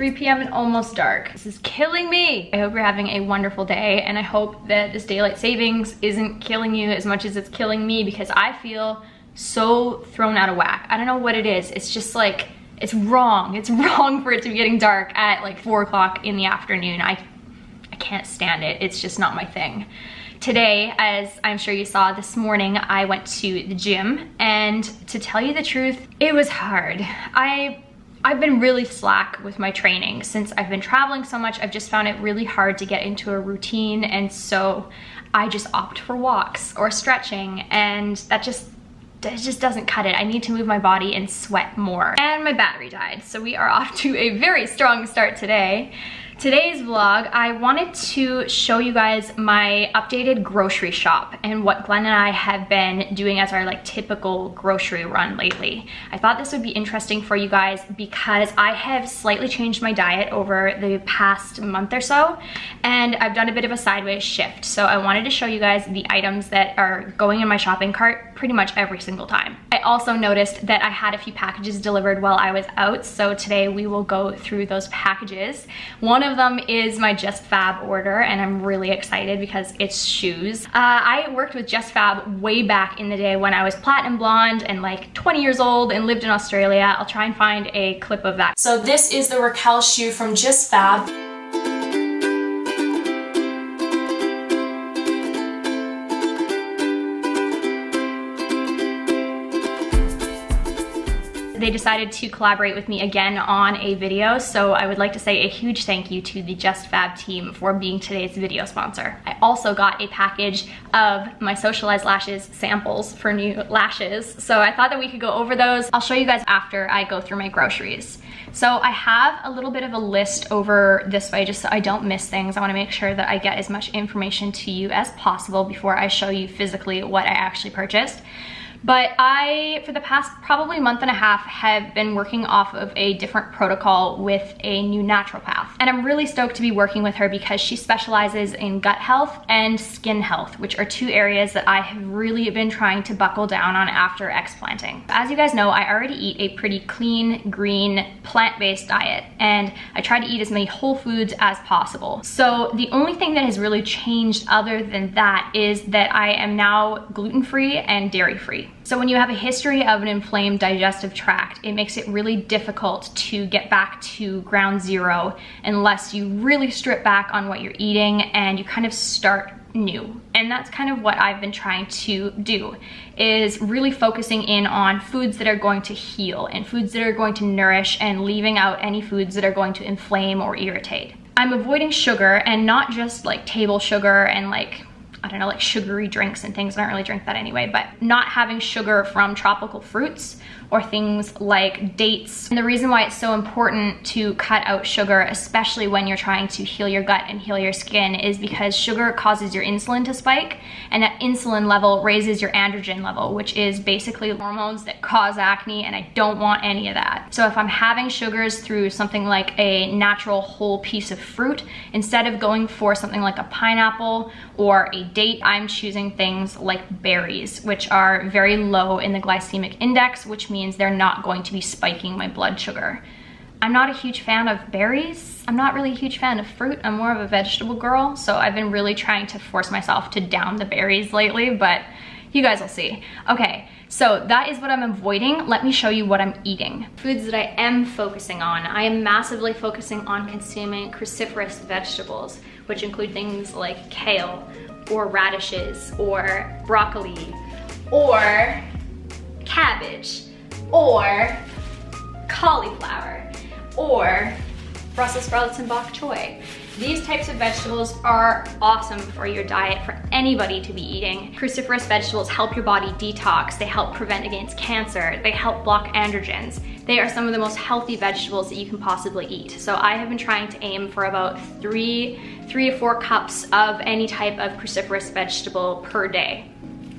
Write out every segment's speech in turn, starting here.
3 p.m. and almost dark. This is killing me. I hope you're having a wonderful day, and I hope that this daylight savings isn't killing you as much as it's killing me, because I feel so thrown out of whack. I don't know what it is. It's just like, it's wrong. It's wrong for it to be getting dark at like 4 o'clock in the afternoon. I can't stand it. It's just not my thing. Today, as I'm sure you saw this morning, I went to the gym, and to tell you the truth, it was hard. I've been really slack with my training since I've been traveling so much. I've just found it really hard to get into a routine, and so I just opt for walks or stretching, and that just doesn't cut it. I need to move my body and sweat more. And my battery died, so we are off to a very strong start today. Today's vlog, I wanted to show you guys my updated grocery shop and what Glenn and I have been doing as our like typical grocery run lately. I thought this would be interesting for you guys because I have slightly changed my diet over the past month or so, and I've done a bit of a sideways shift. So I wanted to show you guys the items that are going in my shopping cart pretty much every single time. I also noticed that I had a few packages delivered while I was out, so today we will go through those packages. One of them is my JustFab order, and I'm really excited because it's shoes. I worked with JustFab way back in the day when I was platinum blonde and like 20 years old and lived in Australia. I'll try and find a clip of that. So this is the Raquel shoe from JustFab. They decided to collaborate with me again on a video, so I would like to say a huge thank you to the JustFab team for being today's video sponsor. I also got a package of my Socialize lashes samples for new lashes, so I thought that we could go over those. I'll show you guys after I go through my groceries. So I have a little bit of a list over this way just so I don't miss things. I want to make sure that I get as much information to you as possible before I show you physically what I actually purchased. But I, for the past probably month and a half, have been working off of a different protocol with a new naturopath. And I'm really stoked to be working with her because she specializes in gut health and skin health, which are two areas that I have really been trying to buckle down on after explanting. As you guys know, I already eat a pretty clean, green, plant-based diet, and I try to eat as many whole foods as possible. So the only thing that has really changed other than that is that I am now gluten-free and dairy-free. So when you have a history of an inflamed digestive tract, it makes it really difficult to get back to ground zero unless you really strip back on what you're eating and you kind of start new. And that's kind of what I've been trying to do, is really focusing in on foods that are going to heal and foods that are going to nourish, and leaving out any foods that are going to inflame or irritate. I'm avoiding sugar, and not just like table sugar and like, I don't know, like sugary drinks and things. I don't really drink that anyway, but not having sugar from tropical fruits or things like dates. And the reason why it's so important to cut out sugar, especially when you're trying to heal your gut and heal your skin, is because sugar causes your insulin to spike, and that insulin level raises your androgen level, which is basically hormones that cause acne, and I don't want any of that. So if I'm having sugars through something like a natural whole piece of fruit, instead of going for something like a pineapple or a date, I'm choosing things like berries, which are very low in the glycemic index, which means they're not going to be spiking my blood sugar. I'm not a huge fan of berries. I'm not really a huge fan of fruit. I'm more of a vegetable girl, so I've been really trying to force myself to down the berries lately, but you guys will see. Okay, so that is what I'm avoiding. Let me show you what I'm eating. Foods that I am focusing on. I am massively focusing on consuming cruciferous vegetables, which include things like kale, or radishes, or broccoli, or cabbage, or cauliflower, or Brussels sprouts and bok choy. These types of vegetables are awesome for your diet, for anybody to be eating. Cruciferous vegetables help your body detox. They help prevent against cancer. They help block androgens. They are some of the most healthy vegetables that you can possibly eat. So I have been trying to aim for about three to 4 cups of any type of cruciferous vegetable per day.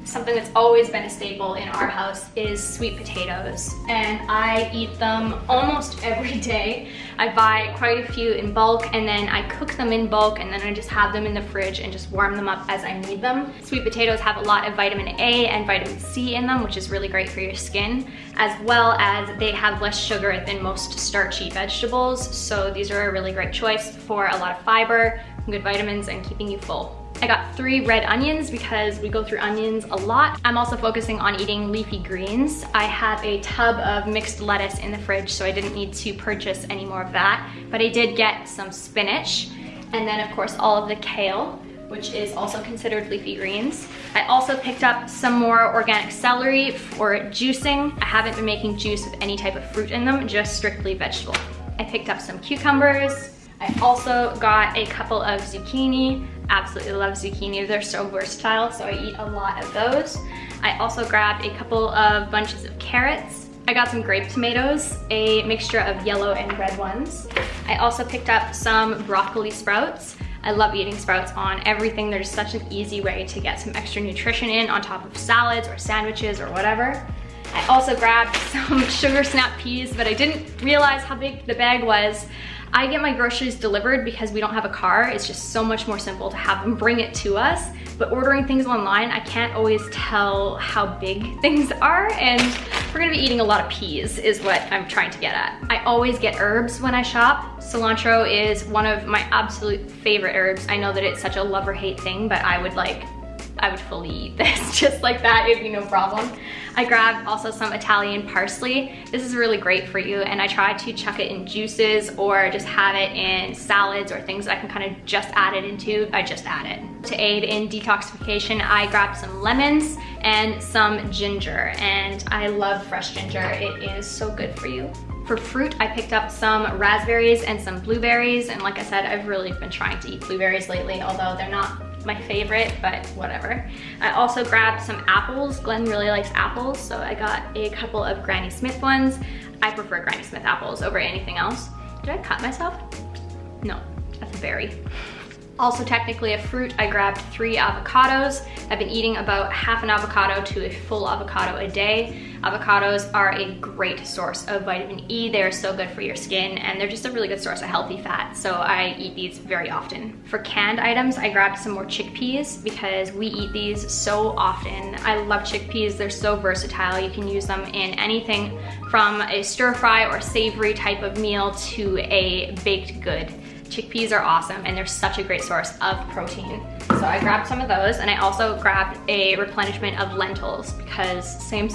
something that's always been a staple in our house is sweet potatoes, and I eat them almost every day. I buy quite a few in bulk, and then I cook them in bulk, and then I just have them in the fridge and just warm them up as I need them. Sweet potatoes have a lot of vitamin A and vitamin C in them, which is really great for your skin, as well as they have less sugar than most starchy vegetables, so these are a really great choice for a lot of fiber, good vitamins, and keeping you full. I got 3 red onions because we go through onions a lot. I'm also focusing on eating leafy greens. I have a tub of mixed lettuce in the fridge, so I didn't need to purchase any more of that, but I did get some spinach, and then of course all of the kale, which is also considered leafy greens. I also picked up some more organic celery for juicing. I haven't been making juice with any type of fruit in them, just strictly vegetable. I picked up some cucumbers. I also got a couple of zucchini. Absolutely love zucchini. They're so versatile, so I eat a lot of those. I also grabbed a couple of bunches of carrots. I got some grape tomatoes, a mixture of yellow and red ones. I also picked up some broccoli sprouts. I love eating sprouts on everything. They're just such an easy way to get some extra nutrition in on top of salads or sandwiches or whatever. I also grabbed some sugar snap peas, but I didn't realize how big the bag was. I get my groceries delivered because we don't have a car. It's just so much more simple to have them bring it to us. But ordering things online, I can't always tell how big things are, and we're gonna be eating a lot of peas is what I'm trying to get at. I always get herbs when I shop. Cilantro is one of my absolute favorite herbs. I know that it's such a love or hate thing, but I would fully eat this just like that, it'd be no problem. I grabbed also some Italian parsley. This is really great for you, and I try to chuck it in juices or just have it in salads or things that I can kind of just add it into. I just add it. To aid in detoxification, I grabbed some lemons and some ginger, and I love fresh ginger. It is so good for you. For fruit, I picked up some raspberries and some blueberries, and like I said, I've really been trying to eat blueberries lately, although they're not my favorite, but whatever. I also grabbed some apples. Glenn really likes apples, so I got a couple of Granny Smith ones. I prefer Granny Smith apples over anything else. Did I cut myself? No, that's a berry. Also technically a fruit, I grabbed 3 avocados. I've been eating about half an avocado to a full avocado a day. Avocados are a great source of vitamin E. They're so good for your skin, and they're just a really good source of healthy fat, so I eat these very often. For canned items, I grabbed some more chickpeas because we eat these so often. I love chickpeas. They're so versatile. You can use them in anything from a stir fry or savory type of meal to a baked good. Chickpeas are awesome, and they're such a great source of protein. So I grabbed some of those, and I also grabbed a replenishment of lentils because same,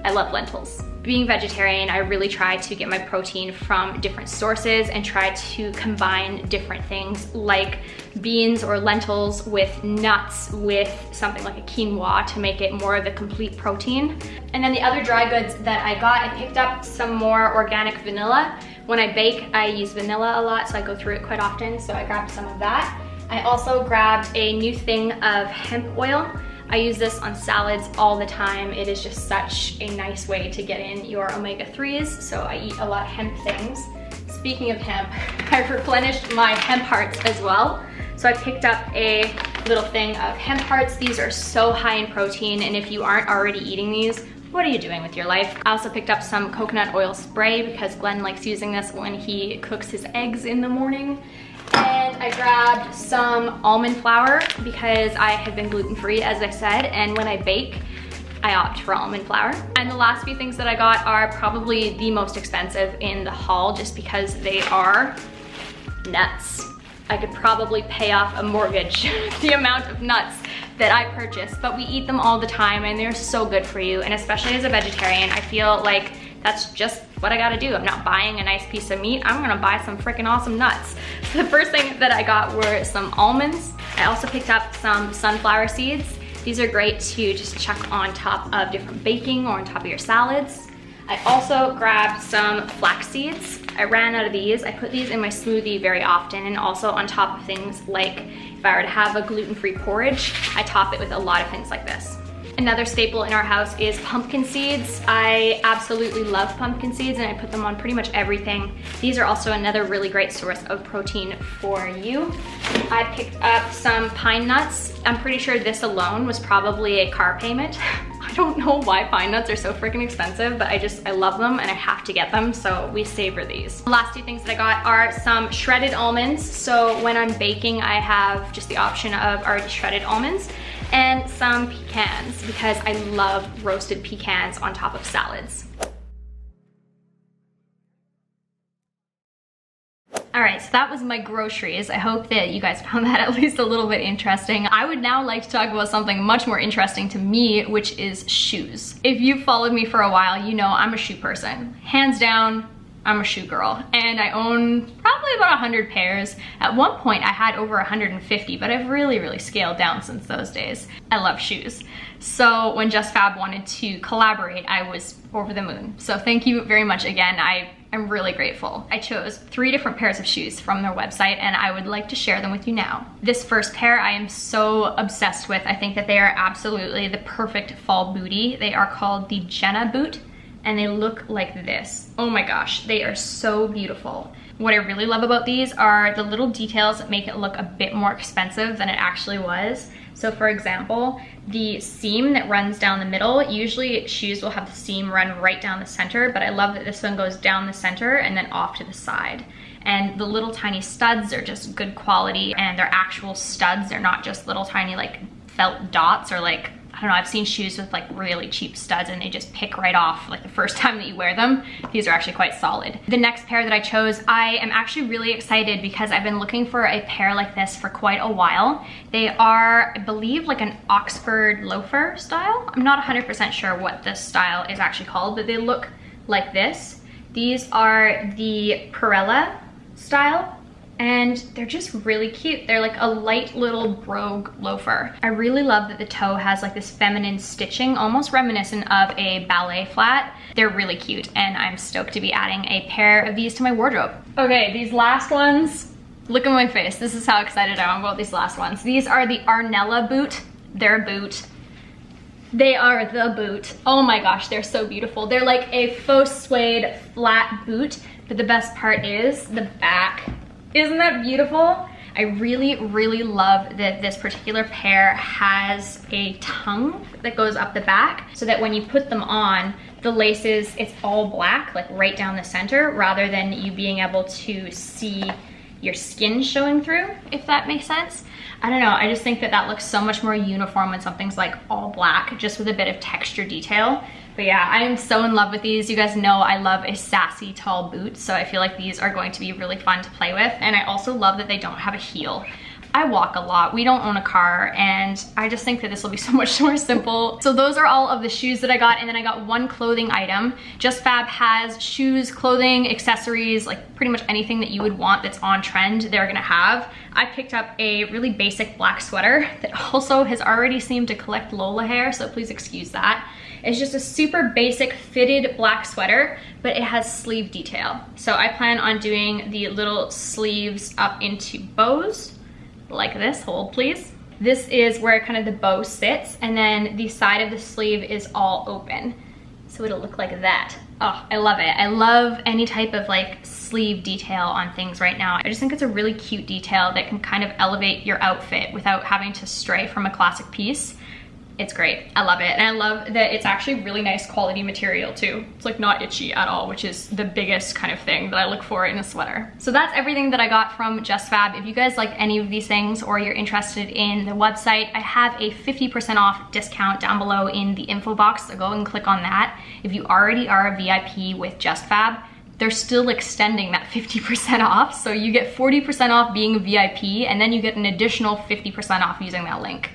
I love lentils. Being vegetarian, I really try to get my protein from different sources and try to combine different things like beans or lentils with nuts with something like a quinoa to make it more of a complete protein. And then the other dry goods that I got, I picked up some more organic vanilla. When I bake, I use vanilla a lot, so I go through it quite often, so I grabbed some of that. I also grabbed a new thing of hemp oil. I use this on salads all the time. It is just such a nice way to get in your omega-3s, so I eat a lot of hemp things. Speaking of hemp, I've replenished my hemp hearts as well. So I picked up a little thing of hemp hearts. These are so high in protein, and if you aren't already eating these, what are you doing with your life? I also picked up some coconut oil spray because Glenn likes using this when he cooks his eggs in the morning. And I grabbed some almond flour because I have been gluten-free, as I said, and when I bake, I opt for almond flour. And the last few things that I got are probably the most expensive in the haul just because they are nuts. I could probably pay off a mortgage the amount of nuts that I purchase, but we eat them all the time and they're so good for you. And especially as a vegetarian, I feel like that's just what I gotta do. I'm not buying a nice piece of meat, I'm gonna buy some freaking awesome nuts. So the first thing that I got were some almonds. I also picked up some sunflower seeds. These are great to just chuck on top of different baking or on top of your salads. I also grabbed some flax seeds. I ran out of these. I put these in my smoothie very often and also on top of things like if I were to have a gluten-free porridge, I top it with a lot of things like this. Another staple in our house is pumpkin seeds. I absolutely love pumpkin seeds and I put them on pretty much everything. These are also another really great source of protein for you. I picked up some pine nuts. I'm pretty sure this alone was probably a car payment. I don't know why pine nuts are so freaking expensive, but I love them and I have to get them, so we savor these. The last two things that I got are some shredded almonds. So when I'm baking, I have just the option of already shredded almonds, and some pecans because I love roasted pecans on top of salads. All right, so that was my groceries. I hope that you guys found that at least a little bit interesting. I would now like to talk about something much more interesting to me, which is shoes. If you've followed me for a while, you know I'm a shoe person. Hands down, I'm a shoe girl, and I own probably about 100 pairs. At one point I had over 150, but I've really scaled down since those days. I love shoes. So when JustFab wanted to collaborate, I was over the moon. So thank you very much again. I'm really grateful. I chose 3 different pairs of shoes from their website, and I would like to share them with you now. This first pair I am so obsessed with. I think that they are absolutely the perfect fall bootie. They are called the Jenna boot, and they look like this. Oh my gosh, they are so beautiful. What I really love about these are the little details that make it look a bit more expensive than it actually was. So for example, the seam that runs down the middle, usually shoes will have the seam run right down the center, but I love that this one goes down the center and then off to the side. And the little tiny studs are just good quality, and they're actual studs. They're not just little tiny like felt dots, or like, I don't know, I've seen shoes with like really cheap studs and they just pick right off like the first time that you wear them. These are actually quite solid. The next pair that I chose, I am actually really excited because I've been looking for a pair like this for quite a while. They are, I believe, like an Oxford loafer style. I'm not 100% sure what this style is actually called, but they look like this. These are the Perella style, and they're just really cute. They're like a light little brogue loafer. I really love that the toe has like this feminine stitching, almost reminiscent of a ballet flat. They're really cute, and I'm stoked to be adding a pair of these to my wardrobe. Okay, these last ones, look at my face. This is how excited I am about these last ones. These are the Arnella boot. They're a boot. They are the boot. Oh my gosh, they're so beautiful. They're like a faux suede flat boot, but the best part is the back. Isn't that beautiful? I really love that this particular pair has a tongue that goes up the back, so that when you put them on, the laces, it's all black, like right down the center, rather than you being able to see your skin showing through, if that makes sense. I don't know, I just think that that looks so much more uniform when something's like all black, just with a bit of texture detail. But yeah, I am so in love with these. You guys know I love a sassy tall boot, so I feel like these are going to be really fun to play with. And I also love that they don't have a heel. I walk a lot, we don't own a car, and I just think that this will be so much more simple. So those are all of the shoes that I got, and then I got one clothing item. JustFab has shoes, clothing, accessories, like pretty much anything that you would want that's on trend, they're gonna have. I picked up a really basic black sweater that also has already seemed to collect Lola hair, so please excuse that. It's just a super basic fitted black sweater, but it has sleeve detail. So I plan on doing the little sleeves up into bows, like this. Hold please. This is where kind of the bow sits, and then the side of the sleeve is all open. So it'll look like that. Oh, I love it. I love any type of like sleeve detail on things right now. I just think it's a really cute detail that can kind of elevate your outfit without having to stray from a classic piece. It's great. I love it. And I love that it's actually really nice quality material too. It's like not itchy at all, which is the biggest kind of thing that I look for in a sweater. So that's everything that I got from JustFab. If you guys like any of these things or you're interested in the website, I have a 50% off discount down below in the info box, so go and click on that. If you already are a VIP with JustFab, they're still extending that 50% off. So you get 40% off being a VIP, and then you get an additional 50% off using that link.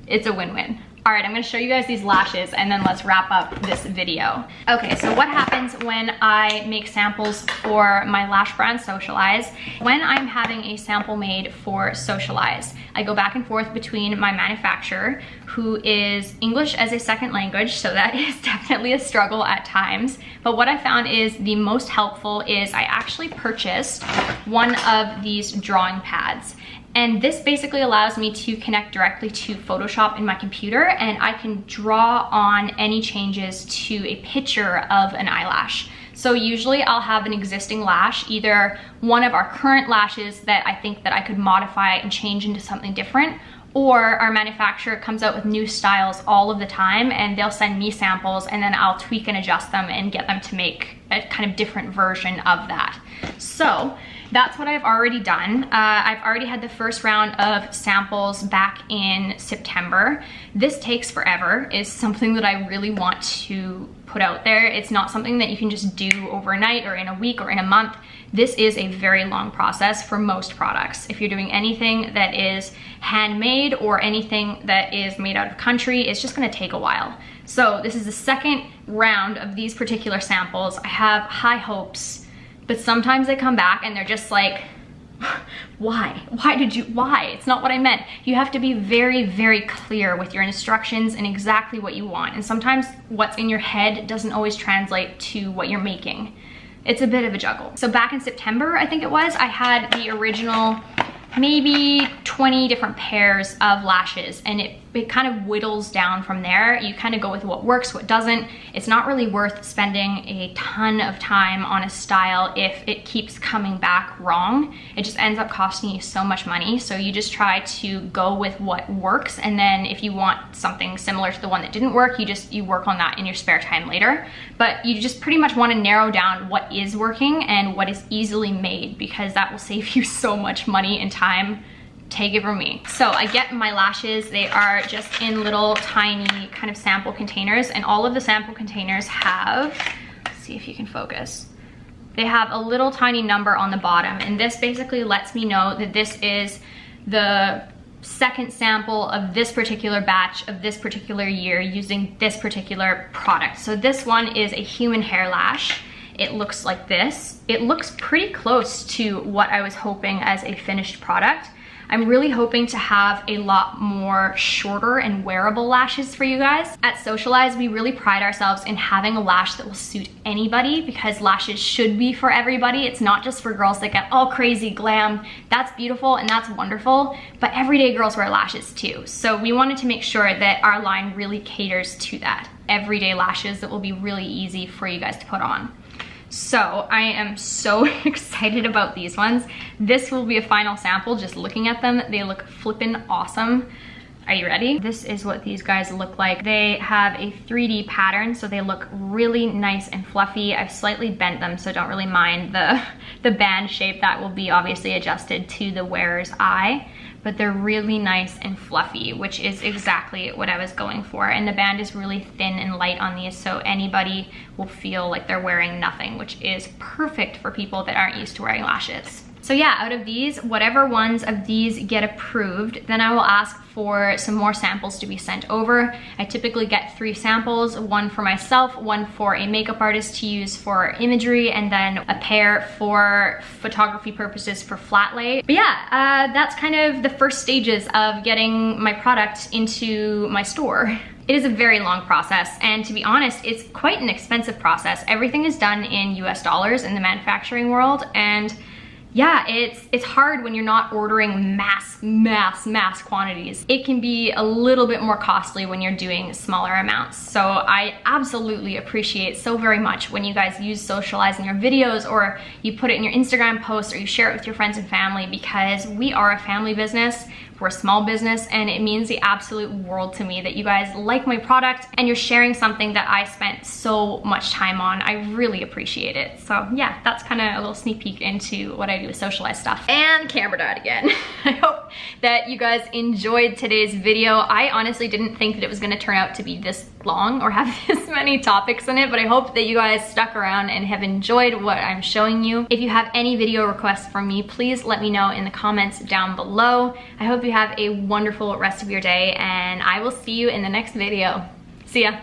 It's a win-win. All right, I'm gonna show you guys these lashes and then let's wrap up this video. Okay, so what happens when I make samples for my lash brand, Socialize? When I'm having a sample made for Socialize, I go back and forth between my manufacturer, who is English as a second language, so that is definitely a struggle at times. But what I found is the most helpful is I actually purchased one of these drawing pads. And this basically allows me to connect directly to Photoshop in my computer, and I can draw on any changes to a picture of an eyelash. So usually I'll have an existing lash, either one of our current lashes that I think that I could modify and change into something different, or our manufacturer comes out with new styles all of the time and they'll send me samples and then I'll tweak and adjust them and get them to make a kind of different version of that. So that's what I've already done. I've already had the first round of samples back in September. This takes forever, is something that I really want to put out there. It's not something that you can just do overnight or in a week or in a month. This is a very long process for most products. If you're doing anything that is handmade or anything that is made out of country, it's just gonna take a while. So this is the second round of these particular samples. I have high hopes, but sometimes they come back and they're just like, why? Why? It's not what I meant. You have to be very, very clear with your instructions and exactly what you want. And sometimes what's in your head doesn't always translate to what you're making. It's a bit of a juggle. So back in September, I think it was, I had the original maybe 20 different pairs of lashes, and it kind of whittles down from there. You kind of go with what works, what doesn't. It's not really worth spending a ton of time on a style if it keeps coming back wrong. It just ends up costing you so much money. So you just try to go with what works, and then if you want something similar to the one that didn't work, you work on that in your spare time later. But you just pretty much want to narrow down what is working and what is easily made, because that will save you so much money and time. Take it from me. So I get my lashes, they are just in little tiny kind of sample containers, and all of the sample containers have, let's see if you can focus, they have a little tiny number on the bottom, and this basically lets me know that this is the second sample of this particular batch of this particular year using this particular product. So this one is a human hair lash. It looks like this. It looks pretty close to what I was hoping as a finished product. I'm really hoping to have a lot more shorter and wearable lashes for you guys. At Socialize, we really pride ourselves in having a lash that will suit anybody, because lashes should be for everybody. It's not just for girls that get all crazy glam. That's beautiful and that's wonderful, but everyday girls wear lashes too. So we wanted to make sure that our line really caters to that. Everyday lashes that will be really easy for you guys to put on. So I am so excited about these ones. This will be a final sample. Just looking at them, they look flippin' awesome. Are you ready? This is what these guys look like. They have a 3D pattern, so they look really nice and fluffy. I've slightly bent them, so don't really mind the band shape. That will be obviously adjusted to the wearer's eye. But they're really nice and fluffy, which is exactly what I was going for. And the band is really thin and light on these, so anybody will feel like they're wearing nothing, which is perfect for people that aren't used to wearing lashes. So yeah, out of these, whatever ones of these get approved, then I will ask for some more samples to be sent over. I typically get 3 samples, one for myself, one for a makeup artist to use for imagery, and then a pair for photography purposes for flat lay. But yeah, that's kind of the first stages of getting my product into my store. It is a very long process, and to be honest, it's quite an expensive process. Everything is done in US dollars in the manufacturing world, and yeah, it's hard when you're not ordering mass quantities. It can be a little bit more costly when you're doing smaller amounts. So I absolutely appreciate so very much when you guys use Socialize in your videos, or you put it in your Instagram posts, or you share it with your friends and family, because we are a family business. We're a small business, and it means the absolute world to me that you guys like my product and you're sharing something that I spent so much time on. I really appreciate it. So yeah, that's kind of a little sneak peek into what I do with Socialize stuff. And camera died again. I hope that you guys enjoyed today's video. I honestly didn't think that it was gonna turn out to be this long or have this many topics in it, but I hope that you guys stuck around and have enjoyed what I'm showing you. If you have any video requests from me, please let me know in the comments down below. I hope you have a wonderful rest of your day, and I will see you in the next video. See ya.